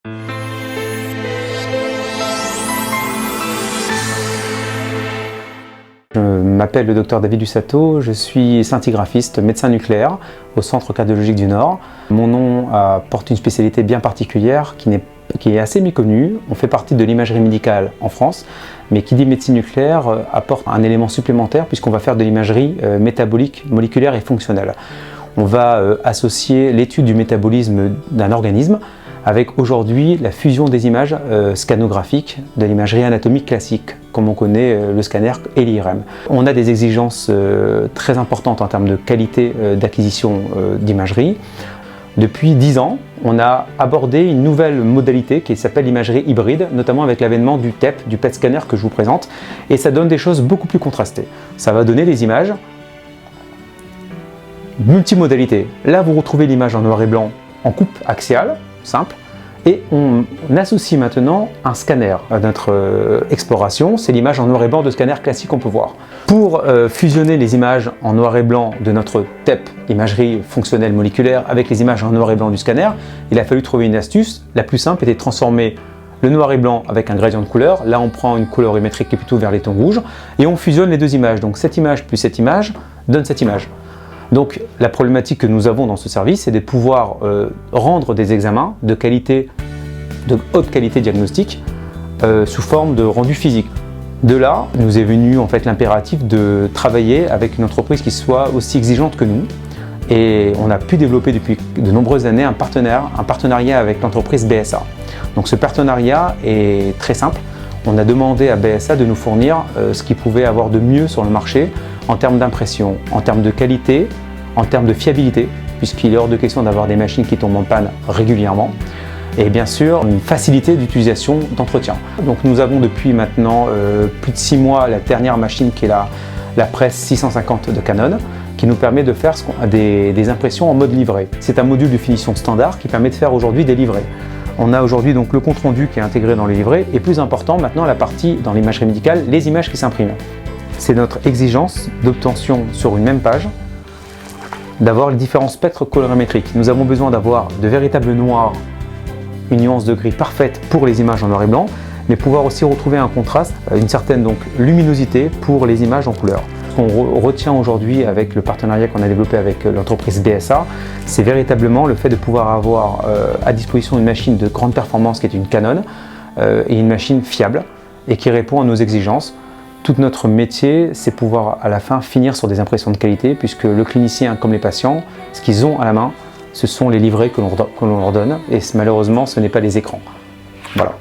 Je m'appelle le Dr David Dussato, je suis scintigraphiste, médecin nucléaire au Centre cardiologique du Nord. Mon nom porte une spécialité bien particulière qui est assez méconnue. On fait partie de l'imagerie médicale en France, mais qui dit médecine nucléaire apporte un élément supplémentaire puisqu'on va faire de l'imagerie métabolique, moléculaire et fonctionnelle. On va associer l'étude du métabolisme d'un organisme avec aujourd'hui la fusion des images scannographiques de l'imagerie anatomique classique, comme on connaît le scanner et l'IRM. On a des exigences très importantes en termes de qualité d'acquisition d'imagerie. Depuis 10 ans, on a abordé une nouvelle modalité qui s'appelle l'imagerie hybride, notamment avec l'avènement du TEP, du PET scanner que je vous présente, et ça donne des choses beaucoup plus contrastées. Ça va donner des images multimodalité. Là, vous retrouvez l'image en noir et blanc en coupe axiale, simple, et on associe maintenant un scanner à notre exploration. C'est l'image en noir et blanc de scanner classique qu'on peut voir. Pour fusionner les images en noir et blanc de notre TEP, imagerie fonctionnelle moléculaire, avec les images en noir et blanc du scanner, il a fallu trouver une astuce. La plus simple était de transformer le noir et blanc avec un gradient de couleur. Là, on prend une colorimétrie qui est plutôt vers les tons rouges, et on fusionne les deux images. Donc cette image plus cette image donne cette image. Donc la problématique que nous avons dans ce service, c'est de pouvoir rendre des examens de haute qualité diagnostique sous forme de rendu physique. De là, nous est venu en fait l'impératif de travailler avec une entreprise qui soit aussi exigeante que nous. Et on a pu développer depuis de nombreuses années un partenariat avec l'entreprise BSA. Donc ce partenariat est très simple. On a demandé à BSA de nous fournir ce qu'ils pouvaient avoir de mieux sur le marché en termes d'impression, en termes de qualité, en termes de fiabilité, puisqu'il est hors de question d'avoir des machines qui tombent en panne régulièrement, et bien sûr une facilité d'utilisation d'entretien. Donc nous avons depuis maintenant plus de 6 mois la dernière machine qui est la presse 650 de Canon, qui nous permet de faire des impressions en mode livret. C'est un module de finition standard qui permet de faire aujourd'hui des livrets. On a aujourd'hui donc le compte rendu qui est intégré dans les livrets, et plus important maintenant la partie dans l'imagerie médicale, les images qui s'impriment. C'est notre exigence d'obtention sur une même page d'avoir les différents spectres colorimétriques. Nous avons besoin d'avoir de véritables noirs, une nuance de gris parfaite pour les images en noir et blanc, mais pouvoir aussi retrouver un contraste, une certaine donc luminosité pour les images en couleur. Ce qu'on retient aujourd'hui avec le partenariat qu'on a développé avec l'entreprise BSA, c'est véritablement le fait de pouvoir avoir à disposition une machine de grande performance qui est une Canon et une machine fiable et qui répond à nos exigences. Tout notre métier, c'est pouvoir à la fin finir sur des impressions de qualité, puisque le clinicien comme les patients, ce qu'ils ont à la main, ce sont les livrets que l'on leur donne, et malheureusement ce n'est pas les écrans. Voilà.